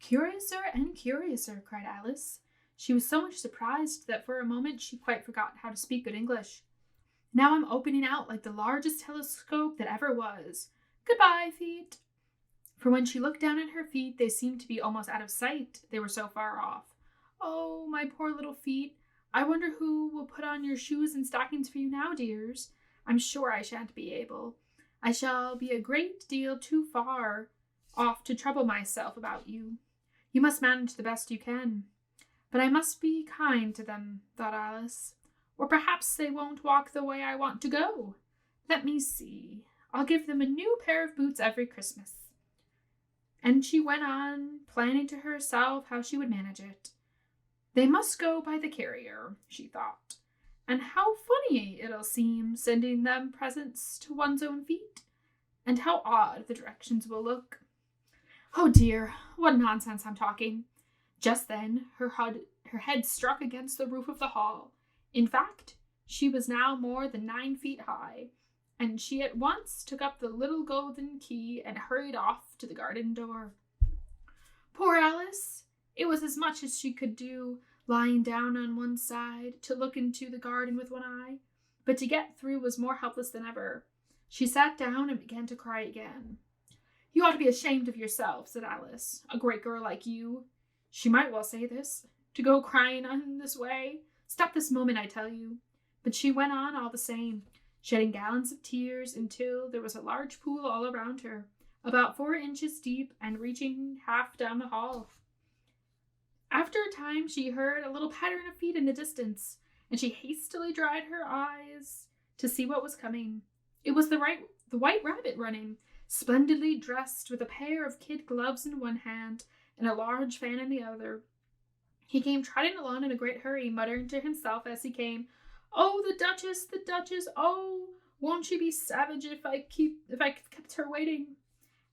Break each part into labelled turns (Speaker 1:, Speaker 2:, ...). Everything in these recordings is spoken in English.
Speaker 1: Curiouser and curiouser, cried Alice. She was so much surprised that for a moment she quite forgot how to speak good English. Now I'm opening out like the largest telescope that ever was. Goodbye, feet. For when she looked down at her feet, they seemed to be almost out of sight. They were so far off. Oh, my poor little feet. I wonder who will put on your shoes and stockings for you now, dears. I'm sure I shan't be able. I shall be a great deal too far off to trouble myself about you. You must manage the best you can. But I must be kind to them, thought Alice. Or perhaps they won't walk the way I want to go. Let me see. I'll give them a new pair of boots every Christmas. And she went on, planning to herself how she would manage it. They must go by the carrier, she thought. And how funny it'll seem sending them presents to one's own feet. And how odd the directions will look. Oh dear, what nonsense I'm talking. Just then, her head struck against the roof of the hall. In fact, she was now more than 9 feet high, and she at once took up the little golden key and hurried off to the garden door. Poor Alice! It was as much as she could do, lying down on one side, to look into the garden with one eye, but to get through was more helpless than ever. She sat down and began to cry again. You ought to be ashamed of yourself, said Alice. A great girl like you. She might well say this. To go crying on this way. Stop this moment, I tell you. But she went on all the same, shedding gallons of tears until there was a large pool all around her, about 4 inches deep and reaching half down the hall. After a time, she heard a little pattering of feet in the distance, and she hastily dried her eyes to see what was coming. It was the white rabbit running, splendidly dressed, with a pair of kid gloves in one hand and a large fan in the other. He came trotting along in a great hurry, muttering to himself as he came, "Oh, the Duchess, the Duchess! Oh, won't she be savage if I kept her waiting?"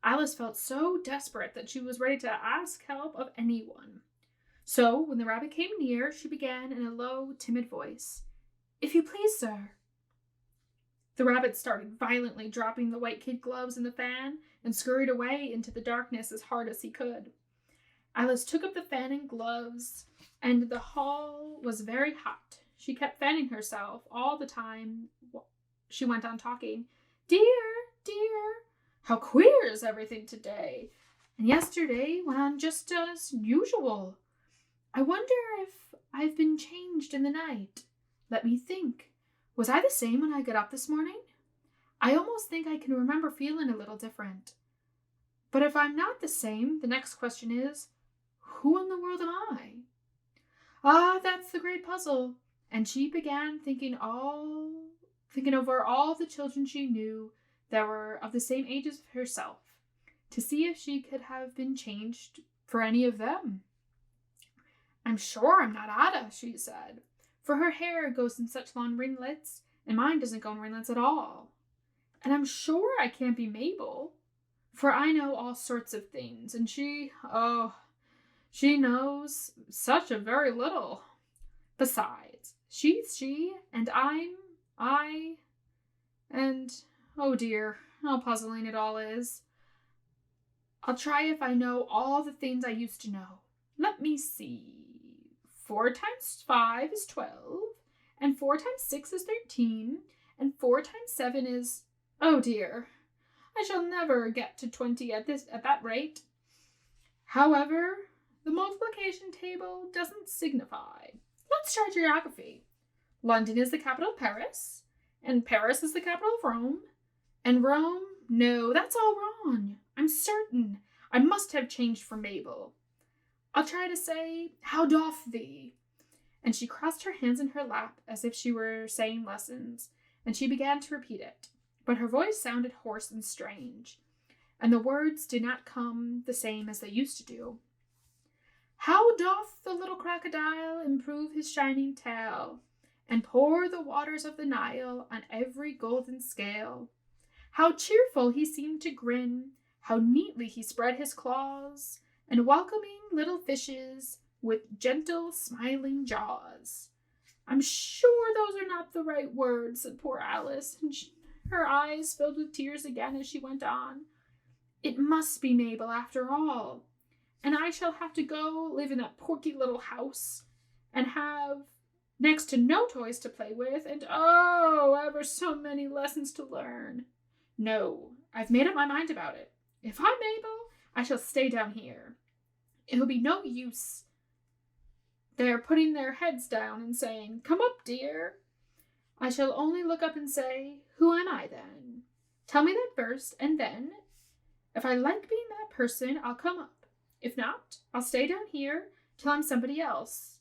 Speaker 1: Alice felt so desperate that she was ready to ask help of anyone. So, when the rabbit came near, she began in a low, timid voice, "If you please, sir." The rabbit started violently, dropping the white kid gloves and the fan, and scurried away into the darkness as hard as he could. Alice took up the fan and gloves, and the hall was very hot. She kept fanning herself all the time she went on talking. "Dear, dear, how queer is everything today, and yesterday went on just as usual. I wonder if I've been changed in the night. Let me think. Was I the same when I got up this morning? I almost think I can remember feeling a little different. But if I'm not the same, the next question is, who in the world am I? Ah, that's the great puzzle." And she began thinking over all the children she knew that were of the same age as herself, to see if she could have been changed for any of them. "I'm sure I'm not Ada," she said, "for her hair goes in such long ringlets, and mine doesn't go in ringlets at all. And I'm sure I can't be Mabel, for I know all sorts of things, and she knows such a very little. Besides, she's she, and I'm I, and, oh dear, how puzzling it all is. I'll try if I know all the things I used to know. Let me see. 4 times 5 is 12, and 4 times 6 is 13, and 4 times 7 is, oh dear, I shall never get to 20 at that rate. However, the multiplication table doesn't signify. Let's try geography. London is the capital of Paris, and Paris is the capital of Rome, and Rome, no, that's all wrong. I'm certain I must have changed for Mabel. I'll try to say, how doth thee?" And she crossed her hands in her lap as if she were saying lessons, and she began to repeat it. But her voice sounded hoarse and strange, and the words did not come the same as they used to do. "How doth the little crocodile improve his shining tail, and pour the waters of the Nile on every golden scale? How cheerful he seemed to grin, how neatly he spread his claws, and welcoming little fishes with gentle, smiling jaws." "I'm sure those are not the right words," said poor Alice, and her eyes filled with tears again as she went on. "It must be Mabel after all. and I shall have to go live in that porky little house and have next to no toys to play with, and oh, ever so many lessons to learn. No, I've made up my mind about it. If I'm able, I shall stay down here. It'll be no use they're putting their heads down and saying, "Come up, dear." I shall only look up and say, "Who am I then? Tell me that first, and then, if I like being that person, I'll come up. If not, I'll stay down here till I'm somebody else."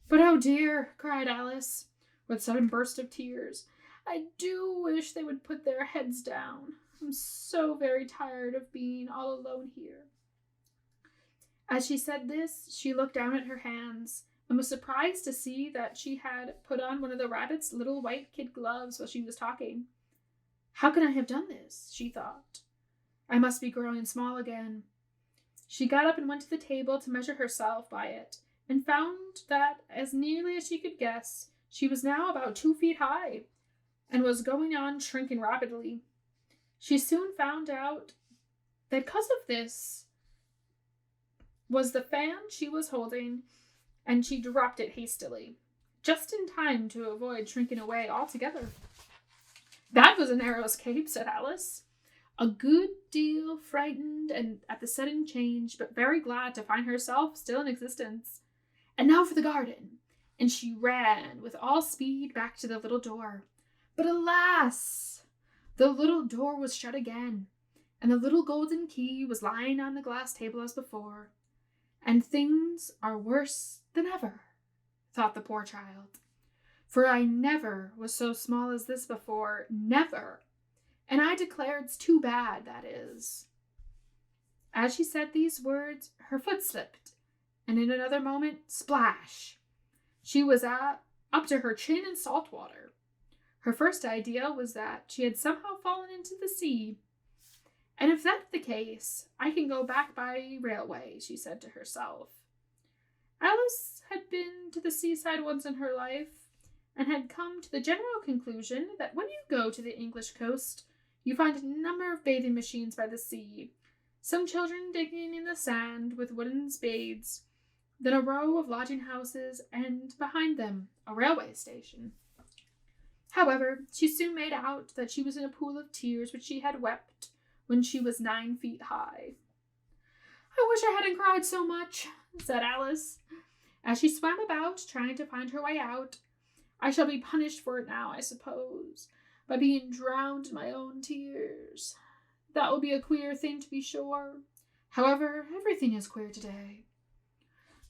Speaker 1: "But oh dear," cried Alice, with a sudden burst of tears, "I do wish they would put their heads down. I'm so very tired of being all alone here." As she said this, she looked down at her hands and was surprised to see that she had put on one of the rabbit's little white kid gloves while she was talking. "How can I have done this?" she thought. "I must be growing small again." She got up and went to the table to measure herself by it, and found that, as nearly as she could guess, she was now about 2 feet high, and was going on shrinking rapidly. She soon found out that because of this was the fan she was holding, and she dropped it hastily, just in time to avoid shrinking away altogether. "That was a narrow escape," said Alice, a good deal frightened and at the sudden change, but very glad to find herself still in existence. "And now for the garden." And she ran with all speed back to the little door. But alas! The little door was shut again, and the little golden key was lying on the glass table as before. "And things are worse than ever," thought the poor child. "For I never was so small as this before, never. And I declare it's too bad, that is." As she said these words, her foot slipped, and in another moment, splash! She was up to her chin in salt water. Her first idea was that she had somehow fallen into the sea. "And if that's the case, I can go back by railway," she said to herself. Alice had been to the seaside once in her life, and had come to the general conclusion that when you go to the English coast, you find a number of bathing machines by the sea, some children digging in the sand with wooden spades, then a row of lodging houses, and behind them, a railway station. However, she soon made out that she was in a pool of tears which she had wept when she was 9 feet high. "I wish I hadn't cried so much," said Alice, as she swam about, trying to find her way out. "I shall be punished for it now, I suppose, by being drowned in my own tears. That will be a queer thing, to be sure. However, everything is queer today."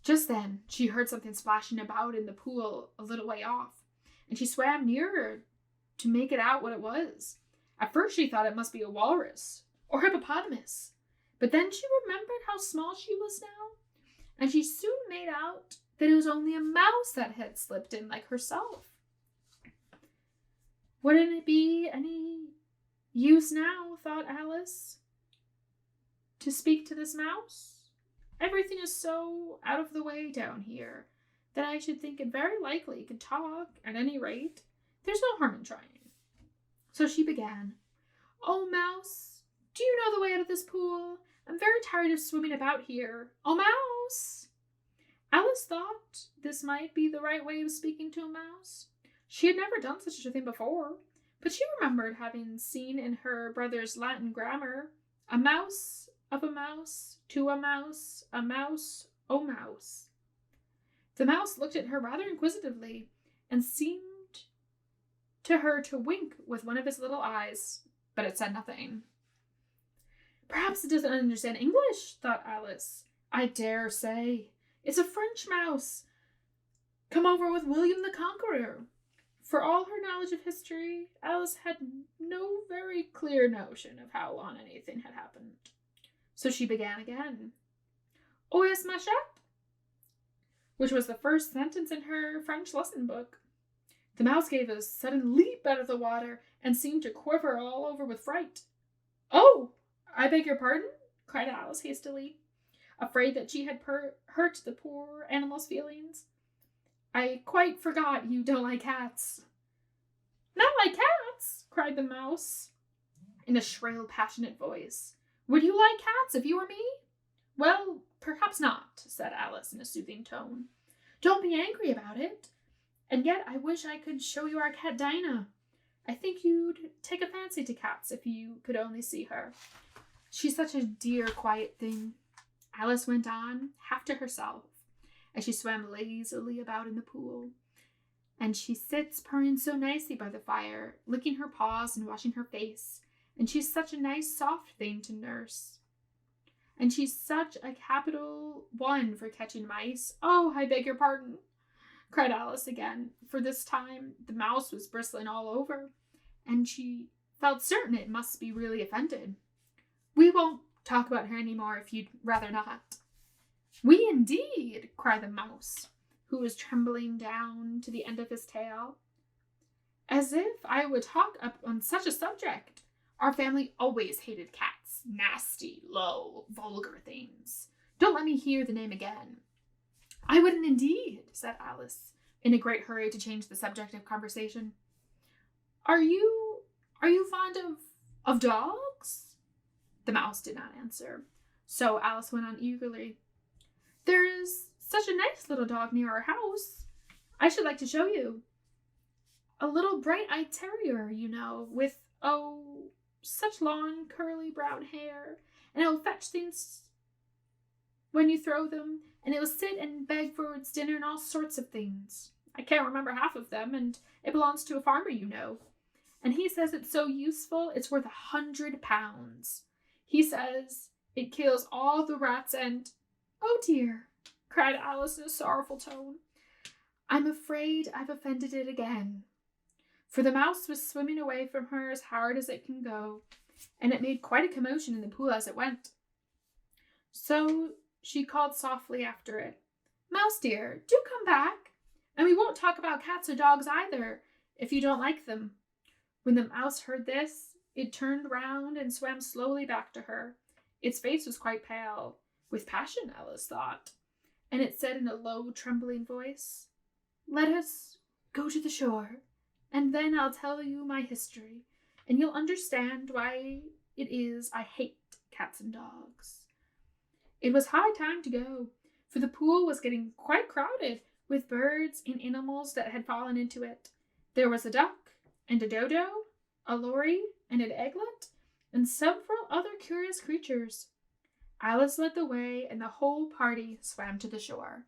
Speaker 1: Just then, she heard something splashing about in the pool a little way off, and she swam nearer to make it out what it was. At first she thought it must be a walrus or hippopotamus, but then she remembered how small she was now, and she soon made out that it was only a mouse that had slipped in like herself. Wouldn't it be any use now, thought Alice, to speak to this mouse? Everything is so out of the way down here that I should think it very likely it could talk. At any rate, there's no harm in trying. So she began. "Oh, mouse, do you know the way out of this pool? I'm very tired of swimming about here. Oh, mouse!" Alice thought this might be the right way of speaking to a mouse. She had never done such a thing before, but she remembered having seen in her brother's Latin grammar, "A mouse of a mouse, to a mouse, oh mouse." The mouse looked at her rather inquisitively, and seemed to her to wink with one of his little eyes, but it said nothing. "Perhaps it doesn't understand English," thought Alice. "I dare say. It's a French mouse, come over with William the Conqueror." For all her knowledge of history, Alice had no very clear notion of how long anything had happened. So she began again. "Où est ma chatte?" which was the first sentence in her French lesson book. The mouse gave a sudden leap out of the water and seemed to quiver all over with fright. "Oh, I beg your pardon," cried Alice hastily, afraid that she had hurt the poor animal's feelings. "I quite forgot you don't like cats." "Not like cats?" cried the mouse in a shrill, passionate voice. "Would you like cats if you were me? Well, perhaps not, said Alice in a soothing tone. Don't be angry about it. And yet I wish I could show you our cat Dinah. I think you'd take a fancy to cats if you could only see her. She's such a dear, quiet thing, Alice went on, half to herself, as she swam lazily about in the pool. And she sits purring so nicely by the fire, licking her paws and washing her face, and she's such a nice, soft thing to nurse. And she's such a capital one for catching mice. Oh, I beg your pardon, cried Alice again, for this time the mouse was bristling all over, and she felt certain it must be really offended. We won't talk about her any more if you'd rather not. We indeed, cried the mouse, who was trembling down to the end of his tail. As if I would talk up on such a subject. Our family always hated cats. Nasty, low, vulgar things. Don't let me hear the name again. I wouldn't indeed, said Alice, in a great hurry to change the subject of conversation. Are you fond of dogs? The mouse did not answer, so Alice went on eagerly. There is such a nice little dog near our house. I should like to show you. A little bright-eyed terrier, you know, with, such long, curly brown hair, and it will fetch things when you throw them, and it will sit and beg for its dinner and all sorts of things. I can't remember half of them, and it belongs to a farmer, you know. And he says it's so useful, it's worth £100. He says it kills all the rats and... Oh dear, cried Alice in a sorrowful tone. I'm afraid I've offended it again. For the mouse was swimming away from her as hard as it can go, and it made quite a commotion in the pool as it went. So she called softly after it, Mouse dear, do come back, and we won't talk about cats or dogs either, if you don't like them. When the mouse heard this, it turned round and swam slowly back to her. Its face was quite pale, with passion, Alice thought, and it said in a low, trembling voice, Let us go to the shore, and then I'll tell you my history, and you'll understand why it is I hate cats and dogs. It was high time to go, for the pool was getting quite crowded with birds and animals that had fallen into it. There was a duck, and a dodo, a lory, and an eaglet, and several other curious creatures. Alice led the way, and the whole party swam to the shore.